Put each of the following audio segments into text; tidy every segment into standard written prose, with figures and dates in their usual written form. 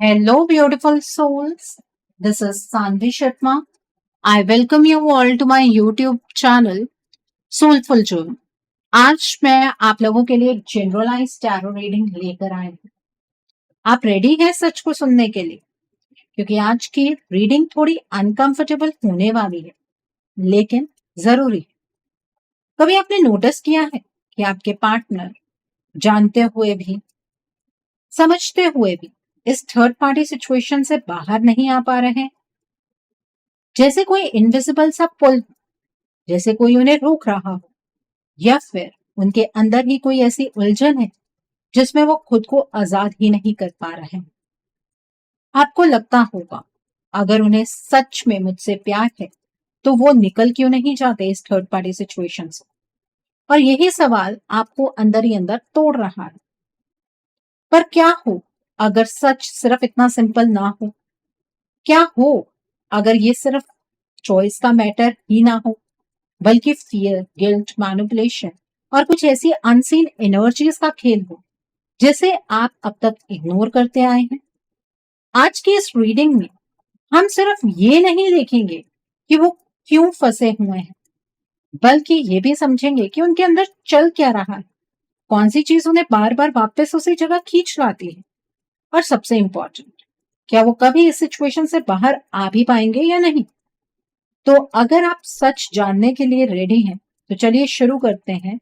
Hello, beautiful souls. This is Sanvi Sharma. I welcome you all to my YouTube channel Soulful June. आज मैं आप लोगों के लिए एक जनरलाइज टैरो रीडिंग लेकर आई हूँ। आप रेडी हैं सच को सुनने के लिए? क्योंकि आज की रीडिंग थोड़ी अनकंफर्टेबल होने वाली है, लेकिन जरूरी है। कभी आपने नोटिस किया है कि आपके पार्टनर जानते हुए भी, समझते हुए भी इस थर्ड पार्टी सिचुएशन से बाहर नहीं आ पा रहे हैं? जैसे कोई इनविजिबल सा पुल, जैसे कोई उन्हें रोक रहा हो, या फिर उनके अंदर ही कोई ऐसी उलझन है जिसमें वो खुद को आजाद ही नहीं कर पा रहे हैं। आपको लगता होगा अगर उन्हें सच में मुझसे प्यार है तो वो निकल क्यों नहीं जाते इस थर्ड पार्टी सिचुएशन से। और यही सवाल आपको अंदर ही अंदर तोड़ रहा है। पर क्या हो अगर सच सिर्फ इतना सिंपल ना हो? क्या हो अगर ये सिर्फ चॉइस का मैटर ही ना हो, बल्कि फियर, गिल्ट, मैनिपुलेशन और कुछ ऐसी अनसीन एनर्जीज का खेल हो जिसे आप अब तक इग्नोर करते आए हैं? आज की इस रीडिंग में हम सिर्फ ये नहीं देखेंगे कि वो क्यों फंसे हुए हैं, बल्कि ये भी समझेंगे कि उनके अंदर चल क्या रहा है, कौन सी चीज उन्हें बार बार वापस उसी जगह खींच लाती है, और सबसे इंपॉर्टेंट, क्या वो कभी इस सिचुएशन से बाहर आ भी पाएंगे या नहीं। तो अगर आप सच जानने के लिए रेडी हैं तो चलिए शुरू करते हैं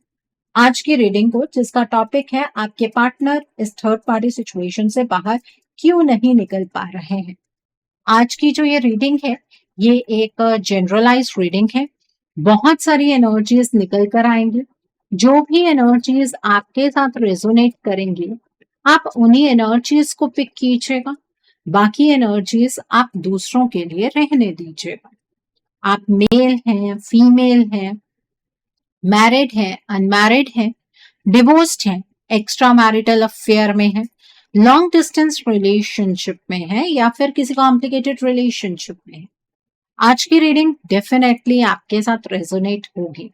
आज की रीडिंग को, जिसका टॉपिक है आपके पार्टनर इस थर्ड पार्टी सिचुएशन से बाहर क्यों नहीं निकल पा रहे हैं। आज की जो ये रीडिंग है, ये एक जनरलाइज रीडिंग है। बहुत सारी एनर्जीज निकल कर आएंगी। जो भी एनर्जीज आपके साथ रेजोनेट करेंगी, आप उन्हीं एनर्जीज को पिक कीजिएगा। बाकी एनर्जीज आप दूसरों के लिए रहने दीजिएगा। आप मेल हैं, फीमेल हैं, मैरिड है, अनमैरिड है, डिवोर्स्ड है, एक्स्ट्रा मैरिटल अफेयर में है, लॉन्ग डिस्टेंस रिलेशनशिप में है, या फिर किसी कॉम्प्लिकेटेड रिलेशनशिप में है, आज की रीडिंग डेफिनेटली आपके साथ रेजोनेट होगी।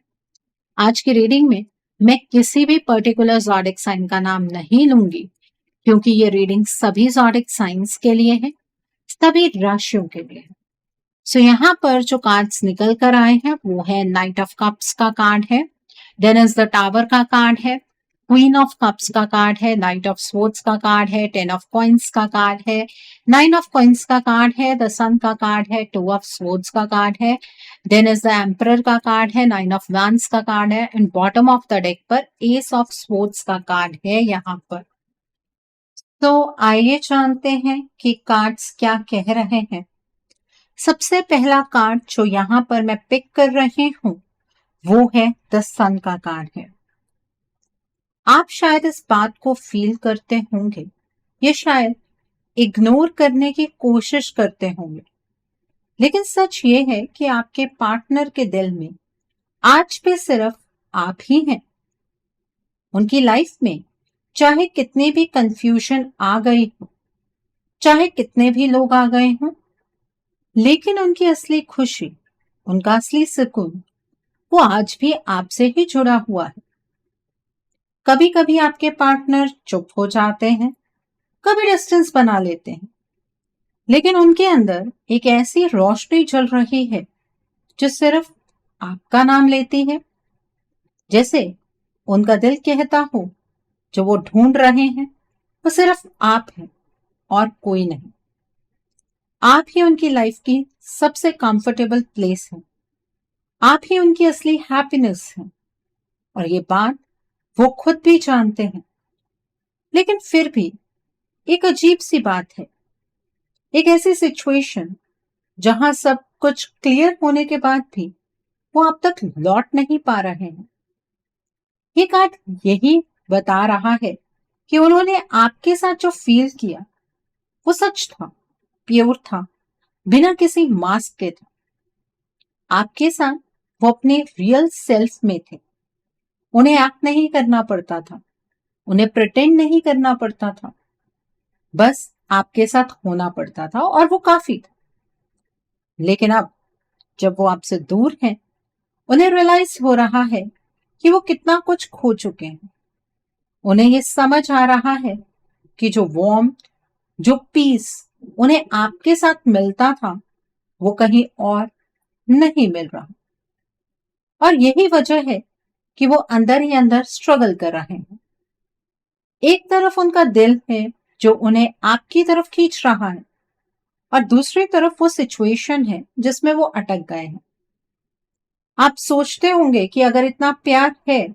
आज की रीडिंग में मैं किसी भी पर्टिकुलर ज़ोडिक साइन का नाम नहीं लूंगी, क्योंकि ये रीडिंग सभी ज़ोडिक साइंस के लिए है, सभी राशियों के लिए है। सो यहाँ पर जो कार्ड्स निकल कर आए हैं वो है नाइट ऑफ कप्स का कार्ड है, देन इज द टावर का कार्ड है, क्वीन ऑफ कप्स का कार्ड है, नाइट ऑफ स्वॉर्ड्स का कार्ड है, 10 ऑफ कॉइंस का कार्ड है, 9 ऑफ कॉइंस का कार्ड है, द सन का कार्ड है, 2 ऑफ स्वॉर्ड्स का कार्ड है, देन इज द एम्परर का कार्ड है, 9 ऑफ वांड्स का कार्ड है, and bottom of the deck पर एस ऑफ स्वॉर्ड्स का कार्ड है यहाँ पर। तो आइए जानते हैं कि कार्ड्स क्या कह रहे हैं। सबसे पहला कार्ड जो यहाँ पर मैं पिक कर रही हूं वो है द सन का कार्ड है। आप शायद इस बात को फील करते होंगे, ये शायद इग्नोर करने की कोशिश करते होंगे, लेकिन सच ये है कि आपके पार्टनर के दिल में आज भी सिर्फ आप ही हैं। उनकी लाइफ में चाहे कितनी भी कंफ्यूजन आ गई हो, चाहे कितने भी लोग आ गए हों, लेकिन उनकी असली खुशी, उनका असली सुकून वो आज भी आपसे ही जुड़ा हुआ है। कभी कभी आपके पार्टनर चुप हो जाते हैं, कभी डिस्टेंस बना लेते हैं, लेकिन उनके अंदर एक ऐसी रोशनी जल रही है जो सिर्फ आपका नाम लेती है। जैसे उनका दिल कहता हो, जो वो ढूंढ रहे हैं वो सिर्फ आप हैं और कोई नहीं। आप ही उनकी लाइफ की सबसे कंफर्टेबल प्लेस है, आप ही उनकी असली हैप्पीनेस है, और ये बात वो खुद भी जानते हैं। लेकिन फिर भी एक अजीब सी बात है, एक ऐसी सिचुएशन जहां सब कुछ क्लियर होने के बाद भी वो अब तक लौट नहीं पा रहे हैं। ये कार्ड यही बता रहा है कि उन्होंने आपके साथ जो फील किया वो सच था, प्योर था, बिना किसी मास्क के था। आपके साथ वो अपने रियल सेल्फ में थे। उन्हें एक्ट नहीं करना पड़ता था, उन्हें प्रिटेंड नहीं करना पड़ता था, बस आपके साथ होना पड़ता था और वो काफी था। लेकिन अब जब वो आपसे दूर हैं, उन्हें रियलाइज हो रहा है कि वो कितना कुछ खो चुके हैं। उन्हें ये समझ आ रहा है कि जो वार्म, जो पीस उन्हें आपके साथ मिलता था वो कहीं और नहीं मिल रहा। और यही वजह है कि वो अंदर ही अंदर स्ट्रगल कर रहे हैं। एक तरफ उनका दिल है जो उन्हें आपकी तरफ खींच रहा है, और दूसरी तरफ वो सिचुएशन है जिसमें वो अटक गए हैं। आप सोचते होंगे कि अगर इतना प्यार है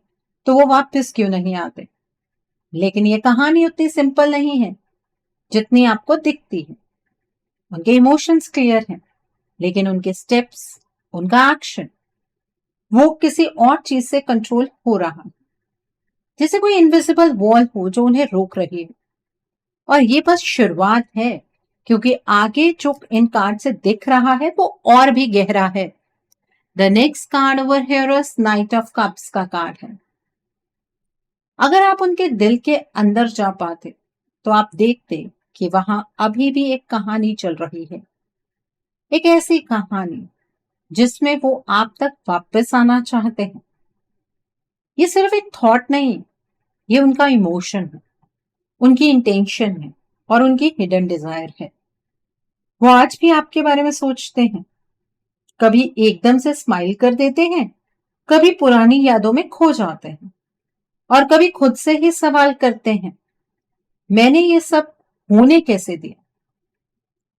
तो वो वापस क्यों नहीं आते, लेकिन ये कहानी उतनी सिंपल नहीं है जितनी आपको दिखती है। उनके इमोशंस क्लियर हैं, लेकिन उनके स्टेप्स, उनका एक्शन, वो किसी और चीज से कंट्रोल हो रहा है, जैसे कोई इनविजिबल वॉल हो जो उन्हें रोक रही है। और ये बस शुरुआत है, क्योंकि आगे जो इन कार्ड से दिख रहा है वो और भी गहरा है। The next card over here is night of cups का कार्ड है। अगर आप उनके दिल के अंदर जा पाते तो आप देखते कि वहां अभी भी एक कहानी चल रही है। एक ऐसी कहानी जिसमें वो आप तक वापस आना चाहते हैं। ये सिर्फ एक थॉट नहीं, ये उनका इमोशन है, उनकी इंटेंशन है, और उनकी हिडन डिजायर है। वो आज भी आपके बारे में सोचते हैं। कभी एकदम से स्माइल कर देते हैं, कभी पुरानी यादों में खो जाते हैं, और कभी खुद से ही सवाल करते हैं, मैंने ये सब होने कैसे दिया।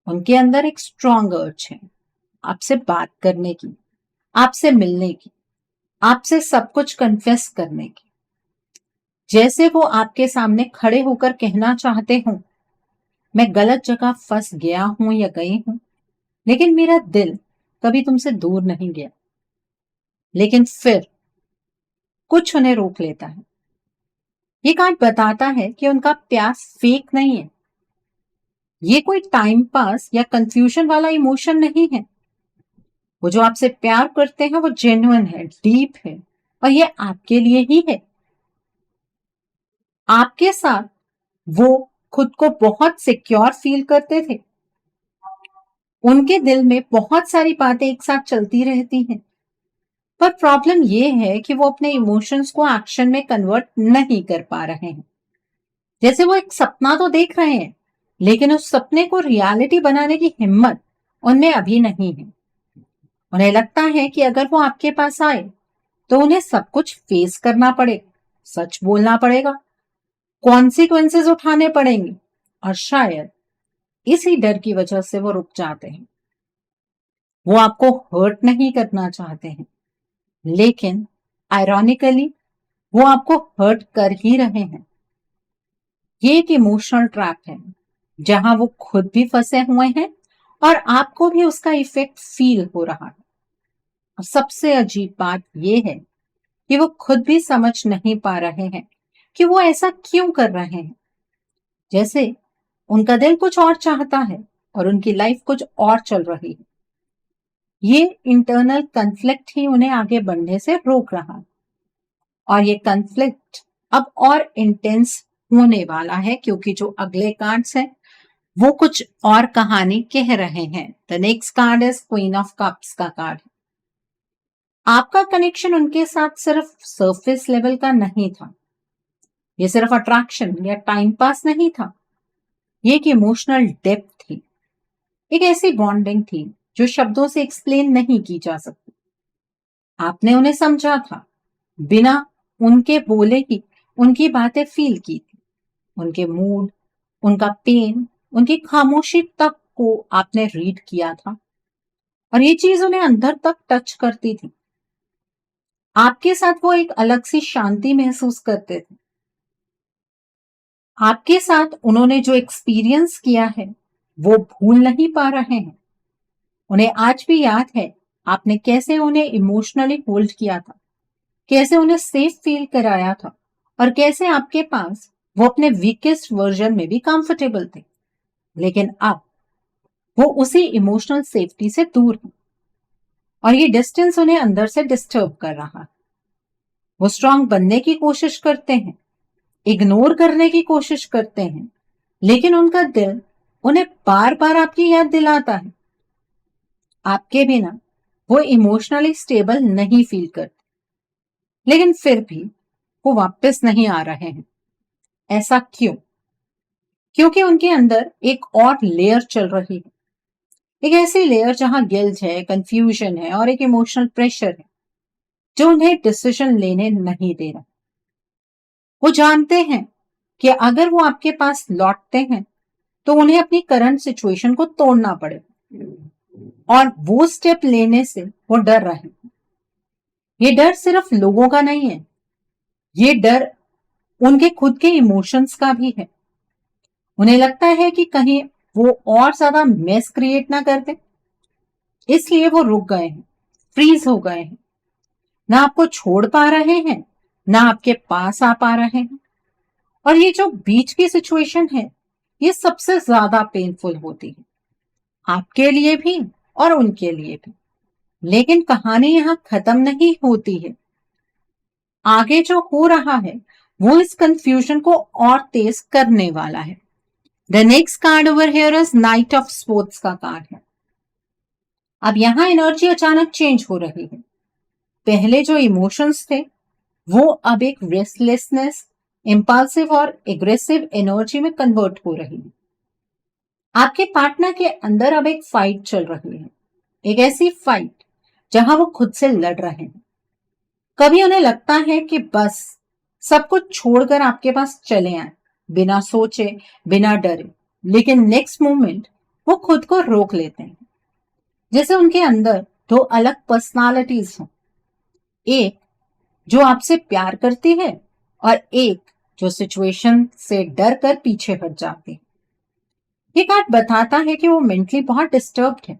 उनके अंदर एक स्ट्रॉन्ग अर्ज है आपसे बात करने की, आपसे मिलने की, आपसे सब कुछ कन्फेस करने की। जैसे वो आपके सामने खड़े होकर कहना चाहते हो, मैं गलत जगह फंस गया हूं या गई हूं, लेकिन मेरा दिल कभी तुमसे दूर नहीं गया। लेकिन फिर कुछ उन्हें रोक लेता है। ये कार्ड बताता है कि उनका प्यास फेक नहीं है। ये कोई टाइम पास या कंफ्यूजन वाला इमोशन नहीं है। वो जो आपसे प्यार करते हैं वो जेन्युइन है, डीप है, और ये आपके लिए ही है। आपके साथ वो खुद को बहुत सिक्योर फील करते थे। उनके दिल में बहुत सारी बातें एक साथ चलती रहती हैं, पर प्रॉब्लम ये है कि वो अपने इमोशंस को एक्शन में कन्वर्ट नहीं कर पा रहे हैं। जैसे वो एक सपना तो देख रहे हैं, लेकिन उस सपने को रियलिटी बनाने की हिम्मत उनमें अभी नहीं है। उन्हें लगता है कि अगर वो आपके पास आए तो उन्हें सब कुछ फेस करना पड़ेगा, सच बोलना पड़ेगा, कॉन्सिक्वेंसेस उठाने पड़ेंगे, और शायद इसी डर की वजह से वो रुक जाते हैं। वो आपको हर्ट नहीं करना चाहते हैं, लेकिन आयरॉनिकली वो आपको हर्ट कर ही रहे हैं। ये एक इमोशनल ट्रैप है जहां वो खुद भी फंसे हुए हैं और आपको भी उसका इफेक्ट फील हो रहा है। और सबसे अजीब बात यह है कि वो खुद भी समझ नहीं पा रहे हैं कि वो ऐसा क्यों कर रहे हैं। जैसे उनका दिल कुछ और चाहता है और उनकी लाइफ कुछ और चल रही है। ये इंटरनल कन्फ्लिक्ट ही उन्हें आगे बढ़ने से रोक रहा है। और ये कन्फ्लिक्ट अब और इंटेंस होने वाला है, क्योंकि जो अगले कार्ड्स हैं वो कुछ और कहानी कह रहे हैं। The next card is queen of cups का कार्ड। आपका कनेक्शन उनके साथ सिर्फ सरफेस लेवल का नहीं था। ये सिर्फ अट्रैक्शन या टाइम पास नहीं था। ये एक इमोशनल डेप्थ थी, एक ऐसी बॉन्डिंग थी जो शब्दों से एक्सप्लेन नहीं की जा सकती। आपने उन्हें समझा था, बिना उनके बोले ही उनकी बातें फील की थी। उनके मूड, उनका पेन, उनकी खामोशी तक को आपने रीड किया था, और ये चीज उन्हें अंदर तक टच करती थी। आपके साथ वो एक अलग सी शांति महसूस करते थे। आपके साथ उन्होंने जो एक्सपीरियंस किया है वो भूल नहीं पा रहे हैं। उन्हें आज भी याद है आपने कैसे उन्हें इमोशनली होल्ड किया था, कैसे उन्हें सेफ फील कराया था, और कैसे आपके पास वो अपने वीकेस्ट वर्जन में भी कंफर्टेबल थे। लेकिन अब वो उसी इमोशनल सेफ्टी से दूर है, और ये डिस्टेंस उन्हें अंदर से डिस्टर्ब कर रहा है। वो स्ट्रांग बनने की कोशिश करते हैं, इग्नोर करने की कोशिश करते हैं, लेकिन उनका दिल उन्हें बार बार आपकी याद दिलाता है। आपके बिना वो इमोशनली स्टेबल नहीं फील करते, लेकिन फिर भी वो वापस नहीं आ रहे हैं। ऐसा क्यों? क्योंकि उनके अंदर एक और लेयर चल रही है, एक ऐसी लेयर जहां गिल्ट है, कंफ्यूजन है और एक इमोशनल प्रेशर है जो उन्हें डिसीजन लेने नहीं दे रहा। वो जानते हैं कि अगर वो आपके पास लौटते हैं तो उन्हें अपनी करंट सिचुएशन को तोड़ना पड़ेगा और वो स्टेप लेने से वो डर रहे हैं। ये डर सिर्फ लोगों का नहीं है, ये डर उनके खुद के इमोशंस का भी है। उन्हें लगता है कि कहीं वो और ज्यादा मेस क्रिएट ना कर दे, इसलिए वो रुक गए हैं, फ्रीज हो गए हैं, ना आपको छोड़ पा रहे हैं, ना आपके पास आ पा रहे हैं। और ये जो बीच की सिचुएशन है, ये सबसे ज्यादा पेनफुल होती है, आपके लिए भी और उनके लिए भी। लेकिन कहानी यहां खत्म नहीं होती है। आगे जो हो रहा है वो इस कंफ्यूजन को और तेज करने वाला है। The next card over here is night of sports का कार्ड है। अब यहां एनर्जी अचानक चेंज हो रही है। पहले जो इमोशंस थे वो अब एक रेस्टलेसनेस, इंपल्सिव और एग्रेसिव एनर्जी में कन्वर्ट हो रही है। आपके पार्टनर के अंदर अब एक फाइट चल रही है, एक ऐसी फाइट जहां वो खुद से लड़ रहे हैं। कभी उन्हें लगता है कि बस सब कुछ छोड़कर आपके पास चले आए, बिना सोचे, बिना डरे। लेकिन नेक्स्ट मोमेंट वो खुद को रोक लेते हैं, जैसे उनके अंदर दो अलग पर्सनालिटीज हों। एक जो आपसे प्यार करती है और एक जो सिचुएशन से डर कर पीछे हट जाती है। ये कार्ड बताता है कि वो मेंटली बहुत डिस्टर्ब्ड है,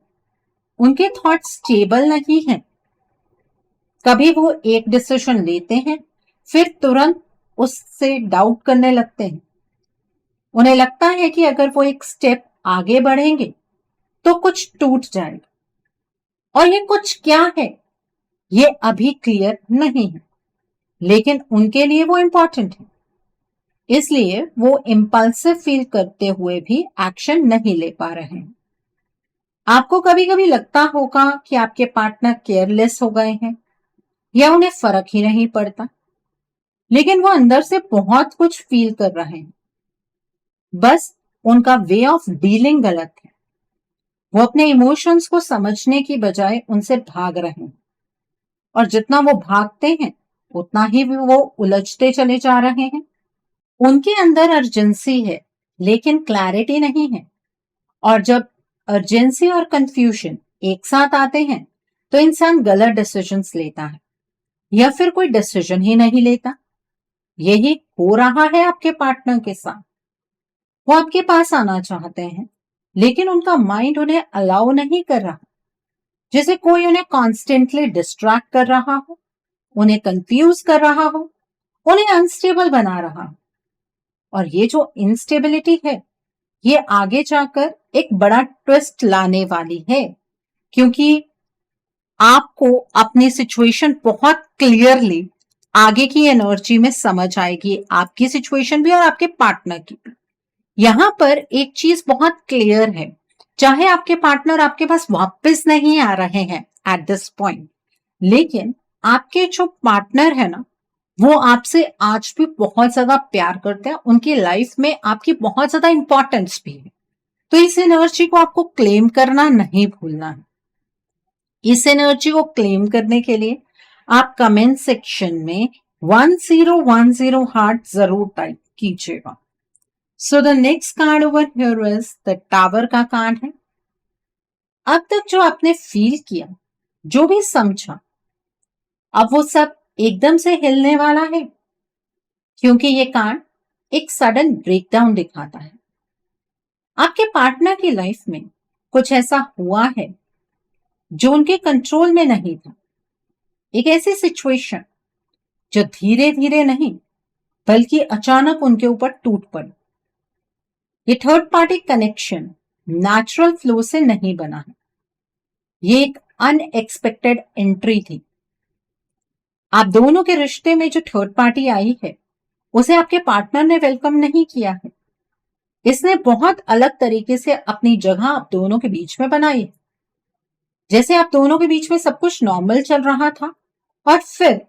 उनके थॉट्स स्टेबल नहीं हैं। कभी वो एक डिसीजन लेते हैं फिर तुरंत उससे डाउट करने लगते हैं। उन्हें लगता है कि अगर वो एक स्टेप आगे बढ़ेंगे तो कुछ टूट जाएगा, और ये कुछ क्या है ये अभी क्लियर नहीं है, लेकिन उनके लिए वो इंपॉर्टेंट है। इसलिए वो इम्पल्सिव फील करते हुए भी एक्शन नहीं ले पा रहे हैं। आपको कभी कभी लगता होगा कि आपके पार्टनर केयरलेस हो गए हैं या उन्हें फर्क ही नहीं पड़ता, लेकिन वो अंदर से बहुत कुछ फील कर रहे हैं। बस उनका वे ऑफ डीलिंग गलत है। वो अपने इमोशंस को समझने की बजाय उनसे भाग रहे हैं, और जितना वो भागते हैं उतना ही वो उलझते चले जा रहे हैं। उनके अंदर अर्जेंसी है लेकिन क्लैरिटी नहीं है, और जब अर्जेंसी और कंफ्यूजन एक साथ आते हैं तो इंसान गलत डिसीजंस लेता है या फिर कोई डिसीजन ही नहीं लेता। यही हो रहा है आपके पार्टनर के साथ। वो आपके पास आना चाहते हैं लेकिन उनका माइंड उन्हें अलाउ नहीं कर रहा, जैसे कोई उन्हें कॉन्स्टेंटली डिस्ट्रैक्ट कर रहा हो, उन्हें कंफ्यूज कर रहा हो, उन्हें अनस्टेबल बना रहा हो। और ये जो इंस्टेबिलिटी है ये आगे जाकर एक बड़ा ट्विस्ट लाने वाली है, क्योंकि आपको अपनी सिचुएशन बहुत क्लियरली आगे की एनर्जी में समझ आएगी, आपकी सिचुएशन भी और आपके पार्टनर की भी। यहां पर एक चीज बहुत क्लियर है, चाहे आपके पार्टनर आपके पास वापस नहीं आ रहे हैं एट दिस पॉइंट, लेकिन आपके जो पार्टनर है ना वो आपसे आज भी बहुत ज्यादा प्यार करते हैं, उनकी लाइफ में आपकी बहुत ज्यादा इंपॉर्टेंस भी है। तो इस एनर्जी को आपको क्लेम करना नहीं भूलना है। इस एनर्जी को क्लेम करने के लिए आप कमेंट सेक्शन में 1010 हार्ट जरूर टाइप कीजिएगा। So the next card over here is the tower का कार्ड है। अब तक जो आपने फील किया, जो भी समझा, अब वो सब एकदम से हिलने वाला है, क्योंकि ये कार्ड एक सडन ब्रेकडाउन दिखाता है। आपके पार्टनर की लाइफ में कुछ ऐसा हुआ है जो उनके कंट्रोल में नहीं था, एक ऐसी सिचुएशन जो धीरे धीरे नहीं बल्कि अचानक उनके ऊपर टूट पड़ी। ये third party connection natural flow से नहीं बना है, ये एक अनएक्सपेक्टेड एंट्री थी। आप दोनों के रिश्ते में जो थर्ड पार्टी आई है उसे आपके पार्टनर ने वेलकम नहीं किया है। इसने बहुत अलग तरीके से अपनी जगह आप दोनों के बीच में बनाई है, जैसे आप दोनों के बीच में सब कुछ नॉर्मल चल रहा था और फिर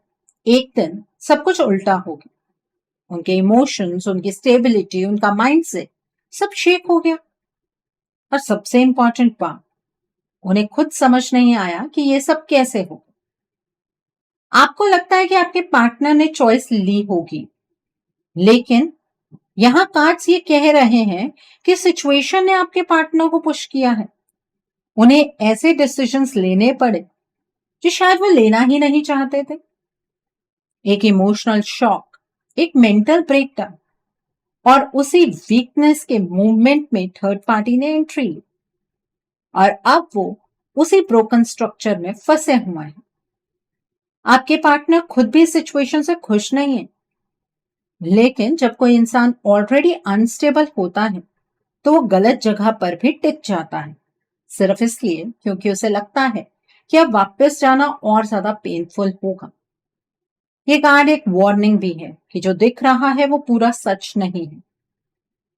एक दिन सब कुछ उल्टा हो गया। उनके इमोशंस, उनकी स्टेबिलिटी, उनका माइंडसेट सब शेक हो गया। और सबसे इंपॉर्टेंट बात, उन्हें खुद समझ नहीं आया कि ये सब कैसे हो। आपको लगता है कि आपके पार्टनर ने चॉइस ली होगी, लेकिन यहां कार्ड्स ये कह रहे हैं कि सिचुएशन ने आपके पार्टनर को पुश किया है। उन्हें ऐसे डिसीजंस लेने पड़े जो शायद वो लेना ही नहीं चाहते थे। एक इमोशनल शॉक, एक मेंटल ब्रेकडाउन, और उसी वीकनेस के मूवमेंट में थर्ड पार्टी ने एंट्री ली और अब वो उसी ब्रोकन स्ट्रक्चर में फंसे हुए हैं। आपके पार्टनर खुद भी सिचुएशन से खुश नहीं है, लेकिन जब कोई इंसान ऑलरेडी अनस्टेबल होता है तो वो गलत जगह पर भी टिक जाता है, सिर्फ इसलिए क्योंकि उसे लगता है कि अब वापस जाना और ज्यादा पेनफुल होगा। ये कार्ड एक वार्निंग भी है कि जो दिख रहा है वो पूरा सच नहीं है।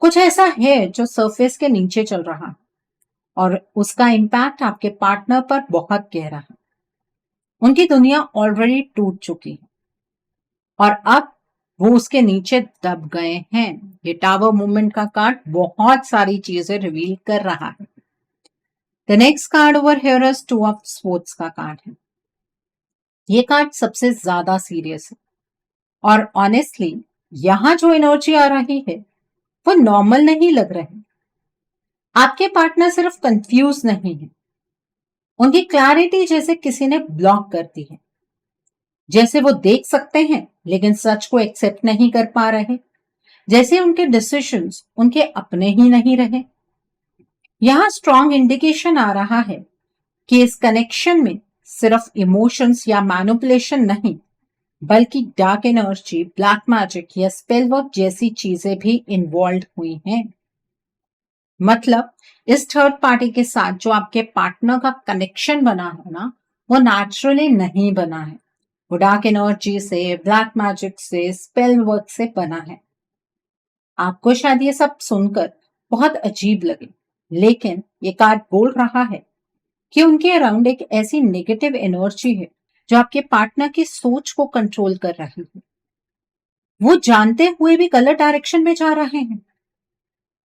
कुछ ऐसा है जो सरफेस के नीचे चल रहा है और उसका इम्पैक्ट आपके पार्टनर पर बहुत गहरा है। उनकी दुनिया ऑलरेडी टूट चुकी है और अब वो उसके नीचे दब गए हैं। ये टावर मूवमेंट का कार्ड बहुत सारी चीजें रिवील कर रहा है। The next card over here is two of swords का कार्ड है। ये कार्ड सबसे ज्यादा सीरियस है और ऑनेस्टली यहां जो एनर्जी आ रही है वो नॉर्मल नहीं लग रही। आपके पार्टनर सिर्फ कंफ्यूज नहीं है, उनकी क्लैरिटी जैसे किसी ने ब्लॉक कर दी है। जैसे वो देख सकते हैं लेकिन सच को एक्सेप्ट नहीं कर पा रहे, जैसे उनके डिसीजंस उनके अपने ही नहीं रहे। यहां स्ट्रॉन्ग इंडिकेशन आ रहा है कि इस कनेक्शन में सिर्फ इमोशंस या मैनिपुलेशन नहीं, बल्कि डार्क एनर्जी, ब्लैक मैजिक या स्पेल वर्क जैसी चीजें भी इन्वॉल्व हुई हैं। मतलब इस थर्ड पार्टी के साथ जो आपके पार्टनर का कनेक्शन बना है ना, वो नेचुरली नहीं बना है। वो डार्क एनर्जी से, ब्लैक मैजिक से, स्पेल वर्क से बना है। आपको शायद ये सब सुनकर बहुत अजीब लगे, लेकिन ये कार्ड बोल रहा है कि उनके अराउंड एक ऐसी नेगेटिव एनर्जी है जो आपके पार्टनर की सोच को कंट्रोल कर रही है। वो जानते हुए भी गलत डायरेक्शन में जा रहे हैं।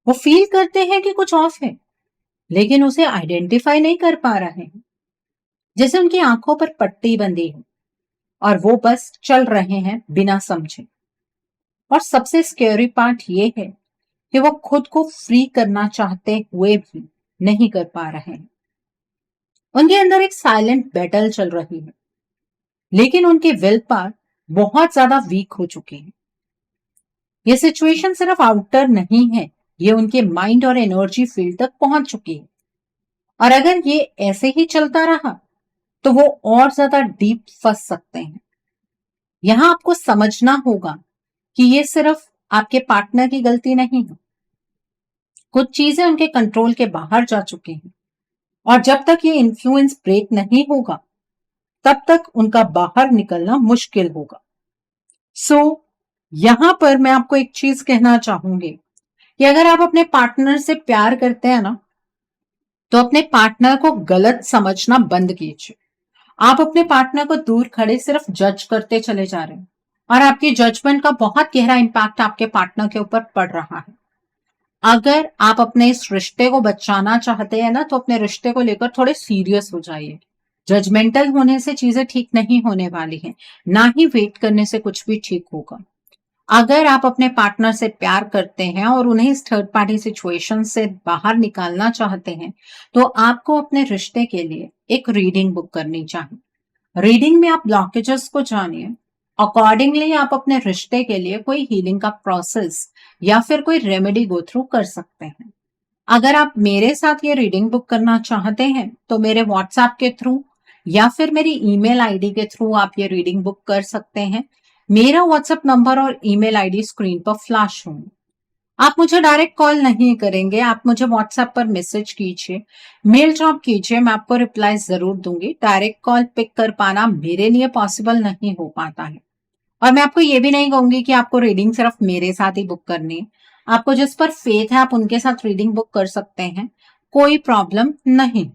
वो फील करते हैं कि कुछ ऑफ है, लेकिन उसे आइडेंटिफाई नहीं कर पा रहे हैं। जैसे उनकी आंखों पर पट्टी बंधी है और वो बस चल रहे हैं बिना समझे। और सबसे स्कैरी पार्ट ये है कि वो खुद को फ्री करना चाहते हुए भी नहीं कर पा रहे हैं। उनके अंदर एक साइलेंट बैटल चल रही है, लेकिन उनकी विल पावर बहुत ज्यादा वीक हो चुकी है। ये सिचुएशन सिर्फ आउटर नहीं है, ये उनके माइंड और एनर्जी फील्ड तक पहुंच चुकी है। और अगर ये ऐसे ही चलता रहा तो वो और ज्यादा डीप फंस सकते हैं। यहां आपको समझना होगा कि ये सिर्फ आपके पार्टनर की गलती नहीं है। कुछ चीजें उनके कंट्रोल के बाहर जा चुकी हैं और जब तक ये इन्फ्लुएंस ब्रेक नहीं होगा तब तक उनका बाहर निकलना मुश्किल होगा। सो यहां पर मैं आपको एक चीज कहना चाहूंगी कि अगर आप अपने पार्टनर से प्यार करते हैं ना, तो अपने पार्टनर को गलत समझना बंद कीजिए। आप अपने पार्टनर को दूर खड़े सिर्फ जज करते चले जा रहे हैं और आपकी जजमेंट का बहुत गहरा इंपैक्ट आपके पार्टनर के ऊपर पड़ रहा है। अगर आप अपने इस रिश्ते को बचाना चाहते हैं ना, तो अपने रिश्ते को लेकर थोड़े सीरियस हो जाइए। जजमेंटल होने से चीजें ठीक नहीं होने वाली हैं, ना ही वेट करने से कुछ भी ठीक होगा। अगर आप अपने पार्टनर से प्यार करते हैं और उन्हें इस थर्ड पार्टी सिचुएशन से बाहर निकालना चाहते हैं, तो आपको अपने रिश्ते के लिए एक रीडिंग बुक करनी चाहिए। रीडिंग में आप ब्लॉकेजेस को जानिए, अकॉर्डिंगली आप अपने रिश्ते के लिए कोई हीलिंग का प्रोसेस या फिर कोई रेमेडी गो थ्रू कर सकते हैं। अगर आप मेरे साथ ये रीडिंग बुक करना चाहते हैं तो मेरे व्हाट्सएप के थ्रू या फिर मेरी ईमेल आईडी के थ्रू आप ये रीडिंग बुक कर सकते हैं। मेरा व्हाट्सएप नंबर और ईमेल आईडी स्क्रीन पर फ्लैश होंगे। आप मुझे डायरेक्ट कॉल नहीं करेंगे, आप मुझे व्हाट्सएप पर मैसेज कीजिए, मेल ड्रॉप कीजिए, मैं आपको रिप्लाई जरूर दूंगी। डायरेक्ट कॉल पिक कर पाना मेरे लिए पॉसिबल नहीं हो पाता है। और मैं आपको ये भी नहीं कहूंगी कि आपको रीडिंग सिर्फ मेरे साथ ही बुक करनी है। आपको जिस पर फेथ है आप उनके साथ रीडिंग बुक कर सकते हैं, कोई प्रॉब्लम नहीं।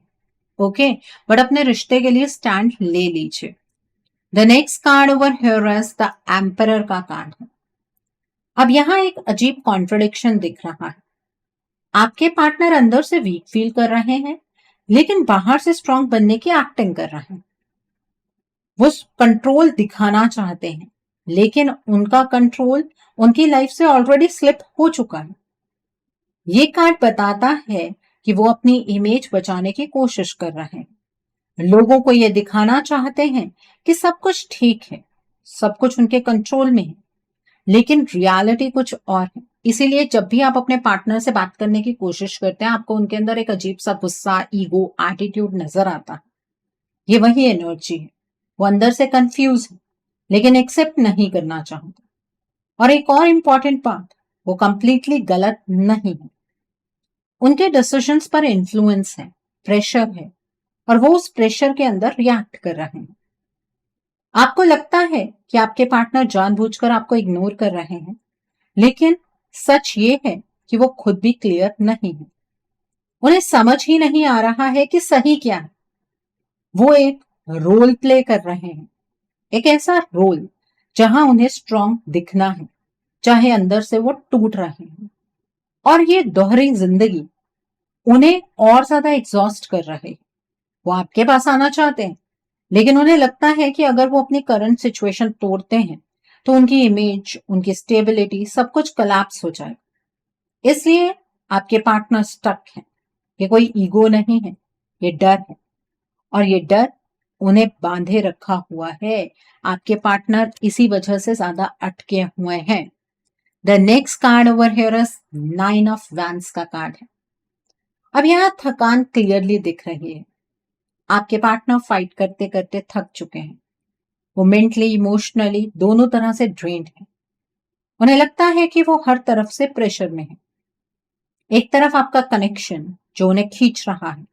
ओके, बट अपने रिश्ते के लिए स्टैंड ले लीजिए। The next card over here is the emperor का कार्ड है। अब यहां एक अजीब कॉन्ट्रडिक्शन दिख रहा है। आपके पार्टनर अंदर से वीक फील कर रहे हैं, लेकिन बाहर से स्ट्रांग बनने की एक्टिंग कर रहे हैं। वो कंट्रोल दिखाना चाहते हैं, लेकिन उनका कंट्रोल उनकी लाइफ से ऑलरेडी स्लिप हो चुका है। ये कार्ड बताता है कि वो अपनी इमेज बचाने की कोशिश कर रहे हैं। लोगों को ये दिखाना चाहते हैं कि सब कुछ ठीक है, सब कुछ उनके कंट्रोल में है, लेकिन रियलिटी कुछ और है। इसीलिए जब भी आप अपने पार्टनर से बात करने की कोशिश करते हैं, आपको उनके अंदर एक अजीब सा गुस्सा, ईगो, एटीट्यूड नजर आता है। ये वही एनर्जी है। वो अंदर से कंफ्यूज है, लेकिन एक्सेप्ट नहीं करना चाहते। और एक और इंपॉर्टेंट बात, वो कंप्लीटली गलत नहीं है। उनके डिसीजंस पर इन्फ्लुएंस है, प्रेशर है, और वो उस प्रेशर के अंदर रिएक्ट कर रहे हैं। आपको लगता है कि आपके पार्टनर जानबूझकर आपको इग्नोर कर रहे हैं, लेकिन सच ये है कि वो खुद भी क्लियर नहीं है। उन्हें समझ ही नहीं आ रहा है कि सही क्या है। वो एक रोल प्ले कर रहे हैं, एक ऐसा रोल जहां उन्हें स्ट्रांग दिखना है, चाहे अंदर से वो टूट रहे हैं। और ये दोहरी जिंदगी उन्हें और ज्यादा एग्जॉस्ट कर रहे हैं। वो आपके पास आना चाहते हैं, लेकिन उन्हें लगता है कि अगर वो अपनी करंट सिचुएशन तोड़ते हैं तो उनकी इमेज, उनकी स्टेबिलिटी, सब कुछ कोलैप्स हो जाए। इसलिए आपके पार्टनर स्टक है। ये कोई ईगो नहीं है, ये डर है। और ये डर उन्हें बांधे रखा हुआ है। आपके पार्टनर इसी वजह से ज्यादा अटके हुए हैं। The next card over here is 9 of wands का कार्ड है। अब यहाँ थकान क्लियरली दिख रही है। आपके पार्टनर फाइट करते करते थक चुके हैं। वो मेंटली, इमोशनली दोनों तरह से ड्रेन्ड है। उन्हें लगता है कि वो हर तरफ से प्रेशर में है। एक तरफ आपका कनेक्शन जो उन्हें खींच रहा है,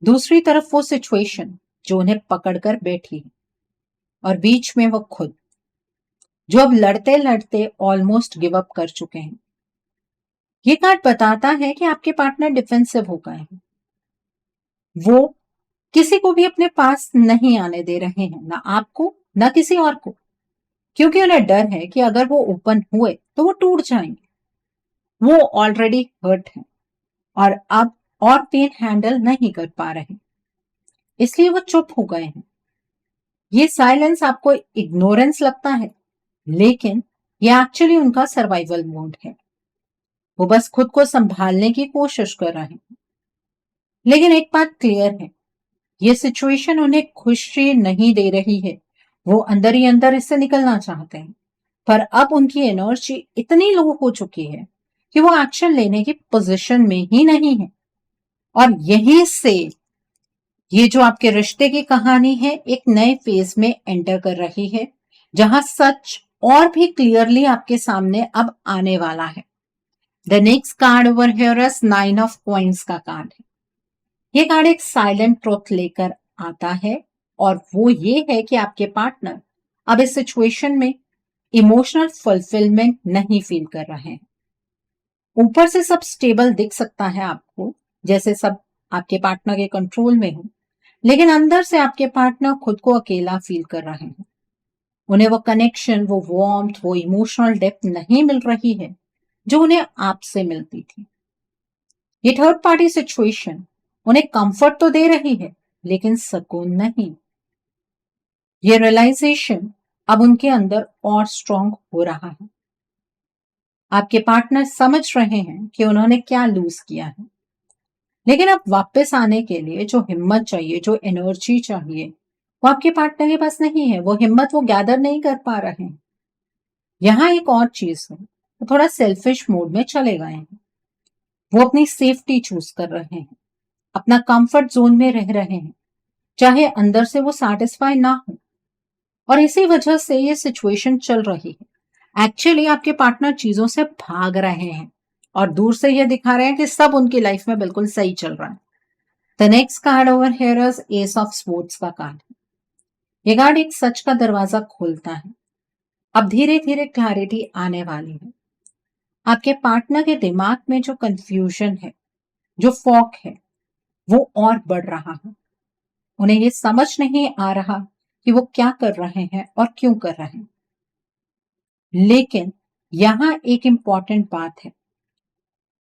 दूसरी तरफ वो सिचुएशन जो उन्हें पकड़कर बैठी है, और बीच में वो खुद जो अब लड़ते लड़ते ऑलमोस्ट गिव अप कर चुके हैं। ये कार्ड बताता है कि आपके पार्टनर डिफेंसिव हो गए हैं। वो किसी को भी अपने पास नहीं आने दे रहे हैं, ना आपको ना किसी और को, क्योंकि उन्हें डर है कि अगर वो ओपन हुए तो वो टूट जाएंगे। वो ऑलरेडी हर्ट है और अब और पेन हैंडल नहीं कर पा रहे, इसलिए वो चुप हो गए हैं। ये साइलेंस आपको इग्नोरेंस लगता है, लेकिन ये एक्चुअली उनका सर्वाइवल मोड है। वो बस खुद को संभालने की कोशिश कर रहे हैं। लेकिन एक बात क्लियर है, ये सिचुएशन उन्हें खुशी नहीं दे रही है। वो अंदर ही अंदर इससे निकलना चाहते हैं, पर अब उनकी एनर्जी इतनी लो हो चुकी है कि वो एक्शन लेने की पोजीशन में ही नहीं है। और यहीं से ये जो आपके रिश्ते की कहानी है, एक नए फेज में एंटर कर रही है, जहां सच और भी क्लियरली आपके सामने अब आने वाला है। The next card over here is 9 of coins का कार्ड है। ये कार्ड एक साइलेंट ट्रुथ लेकर आता है, और वो ये है कि आपके पार्टनर अब इस सिचुएशन में इमोशनल फुलफिलमेंट नहीं फील कर रहे हैं। ऊपर से सब स्टेबल दिख सकता है आपको, जैसे सब आपके पार्टनर के कंट्रोल में हो, लेकिन अंदर से आपके पार्टनर खुद को अकेला फील कर रहे हैं। उन्हें वो कनेक्शन, वो वार्मथ, वो इमोशनल डेप्थ नहीं मिल रही है जो उन्हें आपसे मिलती थी। ये थर्ड पार्टी सिचुएशन उन्हें कंफर्ट तो दे रही है, लेकिन सुकून नहीं। ये रियलाइजेशन अब उनके अंदर और स्ट्रांग हो रहा है। आपके पार्टनर समझ रहे हैं कि उन्होंने क्या लूज किया है, लेकिन अब वापस आने के लिए जो हिम्मत चाहिए, जो एनर्जी चाहिए, वो आपके पार्टनर के पास नहीं है। वो हिम्मत वो गैदर नहीं कर पा रहे हैं। यहाँ एक और चीज है, वो थोड़ा सेल्फिश मोड में चले गए हैं। वो अपनी सेफ्टी चूज कर रहे हैं, अपना कंफर्ट जोन में रह रहे हैं, चाहे अंदर से वो सैटिस्फाई ना हो। और इसी वजह से ये सिचुएशन चल रही है। एक्चुअली आपके पार्टनर चीजों से भाग रहे हैं और दूर से ये दिखा रहे हैं कि सब उनकी लाइफ में बिल्कुल सही चल रहा है। The next card over here is S of swords का कार्ड है। ये कार्ड एक सच का दरवाजा खोलता है। अब धीरे धीरे क्लैरिटी आने वाली है। आपके पार्टनर के दिमाग में जो कंफ्यूजन है, जो फॉग है, वो और बढ़ रहा है। उन्हें ये समझ नहीं आ रहा कि वो क्या कर रहे हैं और क्यों कर रहे हैं। लेकिन यहां एक इंपॉर्टेंट बात है,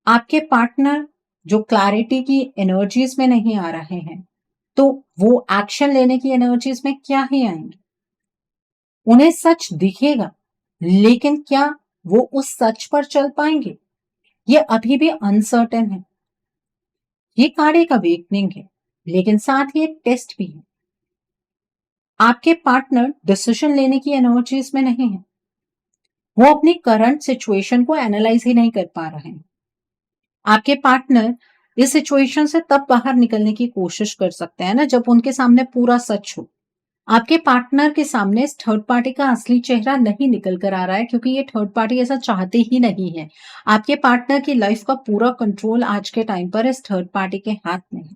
आपके पार्टनर जो क्लैरिटी की एनर्जीज में नहीं आ रहे हैं, तो वो एक्शन लेने की एनर्जीज में क्या ही आएंगे? उन्हें सच दिखेगा, लेकिन क्या वो उस सच पर चल पाएंगे? ये अभी भी अनसर्टेन है। ये कार्ड एक अवेकनिंग है, लेकिन साथ ही एक टेस्ट भी है। आपके पार्टनर डिसीजन लेने की एनर्जीज में नहीं है। वो अपनी करंट सिचुएशन को एनालाइज ही नहीं कर पा रहे हैं। आपके पार्टनर इस सिचुएशन से तब बाहर निकलने की कोशिश कर सकते हैं ना, जब उनके सामने पूरा सच हो। आपके पार्टनर के सामने इस थर्ड पार्टी का असली चेहरा नहीं निकल कर आ रहा है, क्योंकि ये थर्ड पार्टी ऐसा चाहते ही नहीं है। आपके पार्टनर की लाइफ का पूरा कंट्रोल आज के टाइम पर इस थर्ड पार्टी के हाथ में है।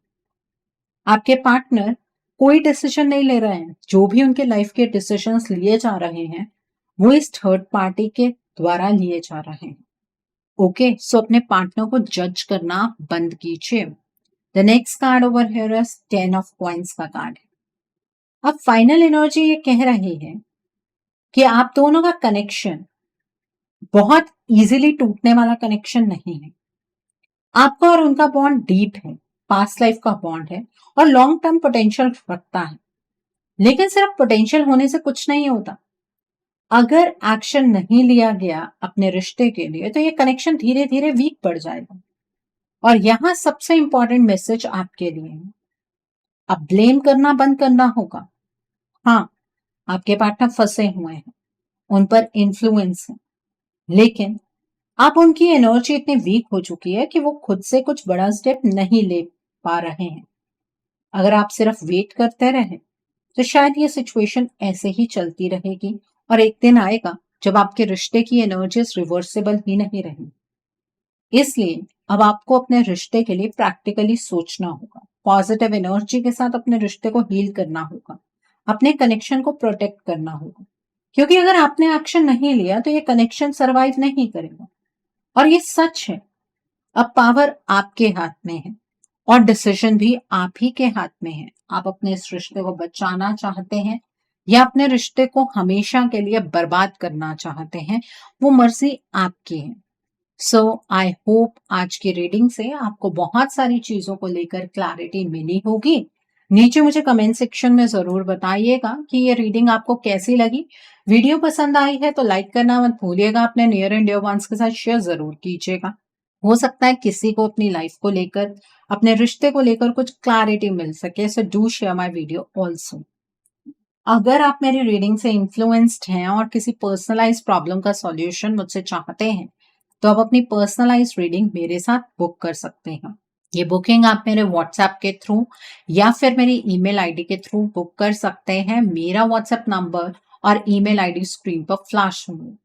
आपके पार्टनर कोई डिसीजन नहीं ले रहे हैं। जो भी उनके लाइफ के डिसीजंस लिए जा रहे हैं, वो इस थर्ड पार्टी के द्वारा लिए जा रहे हैं। ओके, सो अपने पार्टनर को जज करना बंद कीजिए। The next card over here is 10 of coins का कार्ड है। अब फाइनल एनर्जी ये कह रही है कि आप दोनों का कनेक्शन बहुत इजीली टूटने वाला कनेक्शन नहीं है। आपका और उनका बॉन्ड डीप है, पास्ट लाइफ का बॉन्ड है और लॉन्ग टर्म पोटेंशियल रखता है। लेकिन सिर्फ पोटेंशियल होने से कुछ नहीं होता। अगर एक्शन नहीं लिया गया अपने रिश्ते के लिए, तो ये कनेक्शन धीरे धीरे वीक पड़ जाएगा। और यहां सबसे इंपॉर्टेंट मैसेज आपके लिए है, अब ब्लेम करना बंद करना होगा। हाँ, आपके पार्टनर फंसे हुए हैं, उन पर इन्फ्लुएंस है, लेकिन आप उनकी एनर्जी इतनी वीक हो चुकी है कि वो खुद से कुछ बड़ा स्टेप नहीं ले पा रहे हैं। अगर आप सिर्फ वेट करते रहे, तो शायद ये सिचुएशन ऐसे ही चलती रहेगी और एक दिन आएगा जब आपके रिश्ते की एनर्जीज रिवर्सेबल ही नहीं रहेंगी। इसलिए अब आपको अपने रिश्ते के लिए प्रैक्टिकली सोचना होगा, पॉजिटिव एनर्जी के साथ अपने रिश्ते को हील करना होगा, अपने कनेक्शन को प्रोटेक्ट करना होगा। क्योंकि अगर आपने एक्शन नहीं लिया, तो ये कनेक्शन सरवाइव नहीं करेगा। और ये सच है, अब पावर आपके हाथ में है और डिसीजन भी आप ही के हाथ में है। आप अपने इस रिश्ते को बचाना चाहते हैं या अपने रिश्ते को हमेशा के लिए बर्बाद करना चाहते हैं, वो मर्जी आपकी है। सो आई होप आज की रीडिंग से आपको बहुत सारी चीजों को लेकर क्लैरिटी मिली होगी। नीचे मुझे कमेंट सेक्शन में जरूर बताइएगा कि ये रीडिंग आपको कैसी लगी। वीडियो पसंद आई है तो लाइक करना मत भूलिएगा, अपने नियर एंड डियर वंस के साथ शेयर जरूर कीजिएगा। हो सकता है किसी को अपनी लाइफ को लेकर, अपने रिश्ते को लेकर कुछ क्लैरिटी मिल सके। So do share my video also. अगर आप मेरी रीडिंग से इन्फ्लुएंस्ड हैं और किसी पर्सनलाइज प्रॉब्लम का सॉल्यूशन मुझसे चाहते हैं, तो आप अपनी पर्सनलाइज रीडिंग मेरे साथ बुक कर सकते हैं। ये बुकिंग आप मेरे व्हाट्सएप के थ्रू या फिर मेरी ईमेल आईडी के थ्रू बुक कर सकते हैं। मेरा व्हाट्सएप नंबर और ईमेल आईडी स्क्रीन पर फ्लैश होंगे।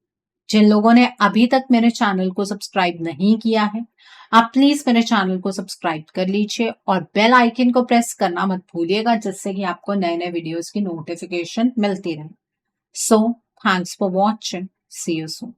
जिन लोगों ने अभी तक मेरे चैनल को सब्सक्राइब नहीं किया है, आप प्लीज मेरे चैनल को सब्सक्राइब कर लीजिए और बेल आइकन को प्रेस करना मत भूलिएगा, जिससे कि आपको नए नए वीडियोस की नोटिफिकेशन मिलती रहे। So thanks for watching, see you soon.